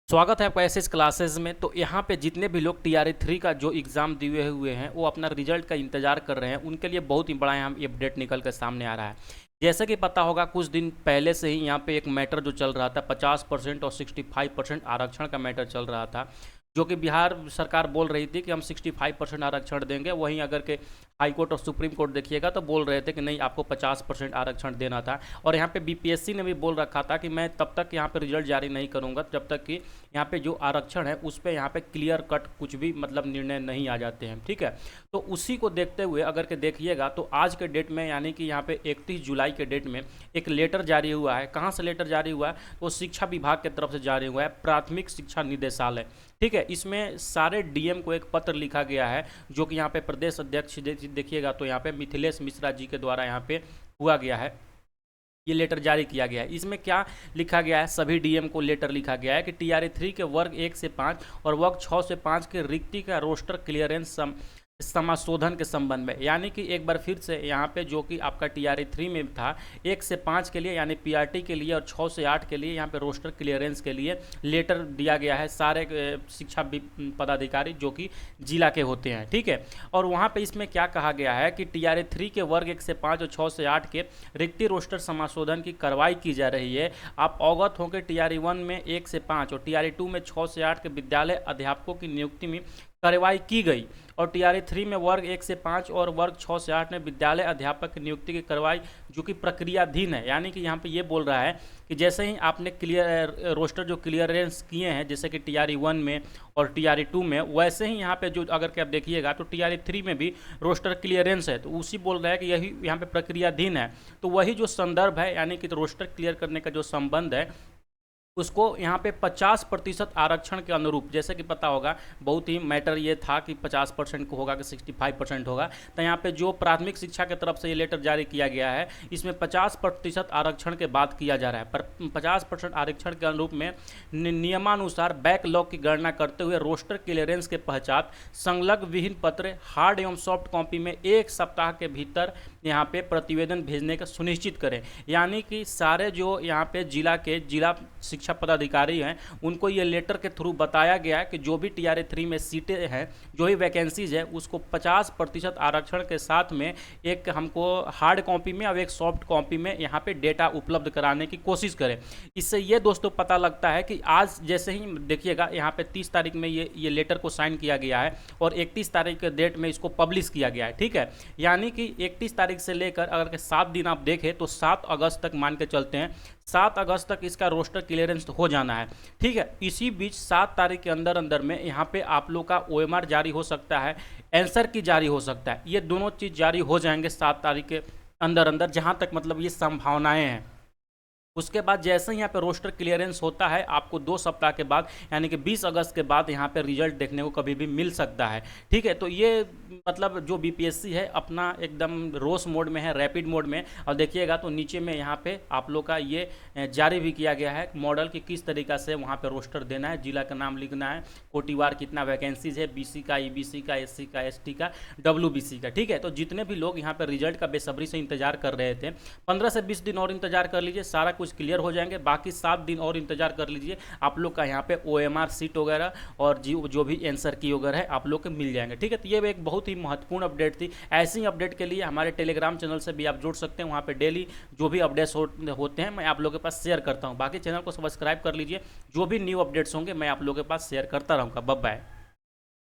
स्वागत है आपका एसएस क्लासेस में। तो यहाँ पे जितने भी लोग टीआरई 3 का जो एग्ज़ाम दिए हुए हैं वो अपना रिजल्ट का इंतज़ार कर रहे हैं, उनके लिए बहुत ही बड़ा यहाँ अपडेट निकल कर सामने आ रहा है। जैसे कि पता होगा, कुछ दिन पहले से ही यहाँ पे एक मैटर जो चल रहा था 50% और 65% आरक्षण का मैटर चल रहा था, जो कि बिहार सरकार बोल रही थी कि हम 65% आरक्षण देंगे। वहीं अगर के हाई कोर्ट और सुप्रीम कोर्ट देखिएगा तो बोल रहे थे कि नहीं, आपको 50% आरक्षण देना था। और यहाँ पे बीपीएससी ने भी बोल रखा था कि मैं तब तक यहाँ पे रिजल्ट जारी नहीं करूँगा जब तक कि यहाँ पे जो आरक्षण है उस पर यहाँ पे क्लियर कट कुछ भी मतलब निर्णय नहीं आ जाते हैं। ठीक है, तो उसी को देखते हुए अगर के देखिएगा तो आज के डेट में यानी कि यहाँ पे 31 जुलाई के डेट में एक लेटर जारी हुआ है। कहाँ से लेटर जारी हुआ है? वो शिक्षा विभाग की तरफ से जारी हुआ है, प्राथमिक शिक्षा निदेशालय। ठीक है, इसमें सारे डीएम को एक पत्र लिखा गया है, जो कि यहाँ पे प्रदेश अध्यक्ष देखिएगा तो यहाँ पे मिथिलेश मिश्रा जी के द्वारा यहाँ पे हुआ गया है, ये लेटर जारी किया गया है। इसमें क्या लिखा गया है? सभी डीएम को लेटर लिखा गया है कि टीआरई 3 के वर्ग 1 से 5 और वर्ग 6 से 5 के रिक्ति का रोस्टर क्लियरेंस समाशोधन के संबंध में, यानी कि एक बार फिर से यहाँ पे जो कि आपका टीआरई 3 में था 1 से 5 के लिए यानी पीआरटी के लिए और 6 से 8 के लिए यहाँ पे रोस्टर क्लियरेंस के लिए लेटर दिया गया है सारे शिक्षा पदाधिकारी जो कि जिला के होते हैं। ठीक है, और वहाँ पे इसमें क्या कहा गया है कि टीआरई 3 के वर्ग 1 से 5 और 6 से 8 के रिक्ति रोस्टर समाशोधन की कार्रवाई की जा रही है। आप अवगत होंगे टीआरई 1 में 1 से 5 और टीआरई 2 में 6 से 8 के विद्यालय अध्यापकों की नियुक्ति में कार्रवाई की गई, और टीआरई 3 में वर्ग 1 से 5 और वर्ग 6 से 8 में विद्यालय अध्यापक की नियुक्ति की कार्रवाई जो कि प्रक्रियाधीन है। यानी कि यहाँ पे ये बोल रहा है कि जैसे ही आपने क्लियर रोस्टर जो क्लियरेंस किए हैं जैसे कि टीआरई 1 में और टीआरई 2 में, वैसे ही यहाँ पे जो अगर के आप देखिएगा तो टीआरई 3 में भी रोस्टर क्लियरेंस है, तो उसी बोल रहा है कि यही यहाँ पे प्रक्रियाधीन है। तो वही जो संदर्भ है यानी कि रोस्टर क्लियर करने का जो संबंध है उसको यहाँ पे 50% आरक्षण के अनुरूप, जैसे कि पता होगा बहुत ही मैटर ये था कि 50% को होगा कि 65% होगा, तो यहाँ पे जो प्राथमिक शिक्षा की तरफ से ये लेटर जारी किया गया है इसमें 50% आरक्षण के बात किया जा रहा है। पर 50% आरक्षण के अनुरूप में नियमानुसार बैकलॉग की गणना करते हुए रोस्टर क्लियरेंस के पश्चात संलग्न विहीन पत्र हार्ड एवं सॉफ्ट कॉपी में 1 सप्ताह के भीतर यहाँ पे प्रतिवेदन भेजने का सुनिश्चित करें। यानी कि सारे जो यहाँ पे जिला शिक्षा पदाधिकारी हैं उनको ये लेटर के थ्रू बताया गया है कि जो भी टीआरई 3 में सीटें हैं, जो भी वैकेंसीज है उसको 50% आरक्षण के साथ में एक हमको हार्ड कॉपी में और एक सॉफ्ट कॉपी में यहाँ पे डेटा उपलब्ध कराने की कोशिश करें। इससे ये दोस्तों पता लगता है कि आज जैसे ही देखिएगा यहाँ पे 30 तारीख में ये लेटर को साइन किया गया है और 31 तारीख के डेट में इसको पब्लिश किया गया है। ठीक है, यानी कि 31 तारीख से लेकर अगर के 7 दिन आप देखें तो 7 अगस्त तक मान के चलते हैं, 7 अगस्त तक इसका रोस्टर क्लियरेंस हो जाना है। ठीक है, इसी बीच 7 तारीख के अंदर में यहाँ पे आप लोग का ओएमआर जारी हो सकता है, आंसर की जारी हो सकता है। ये दोनों चीज़ जारी हो जाएंगे 7 तारीख के अंदर जहाँ तक मतलब ये संभावनाएं हैं। उसके बाद जैसे ही यहाँ पे रोस्टर क्लियरेंस होता है आपको 2 सप्ताह के बाद यानी कि 20 अगस्त के बाद यहाँ पे रिजल्ट देखने को कभी भी मिल सकता है। ठीक है, तो ये मतलब जो बीपीएससी है अपना एकदम रोस मोड में है, रैपिड मोड में। और देखिएगा तो नीचे में यहाँ पे आप लोग का ये जारी भी किया गया है मॉडल की किस तरीक़ा से वहाँ पर रोस्टर देना है, जिला का नाम लिखना है, कोटिवार कितना वैकेंसीज है, बीसी का, ईबीसी का, एससी का, एसटी का, डब्ल्यूबीसी का। ठीक है, तो जितने भी लोग यहाँ पर रिजल्ट का बेसब्री से इंतजार कर रहे थे 15 से 20 दिन और इंतजार कर लीजिए, सारा कुछ क्लियर हो जाएंगे। बाकी 7 दिन और इंतजार कर लीजिए, आप लोग का यहाँ पे ओएमआर सीट वगैरह और जो भी आंसर की वगैरह है आप लोग के मिल जाएंगे। ठीक है, तो ये एक बहुत ही महत्वपूर्ण अपडेट थी। ऐसी अपडेट के लिए हमारे टेलीग्राम चैनल से भी आप जुड़ सकते हैं, वहाँ पे डेली जो भी अपडेट्स होते हैं मैं आप लोगों के पास शेयर करता हूँ। बाकी चैनल को सब्सक्राइब कर लीजिए, जो भी न्यू अपडेट्स होंगे मैं आप लोगों के पास शेयर करता रहूँगा। Bye bye.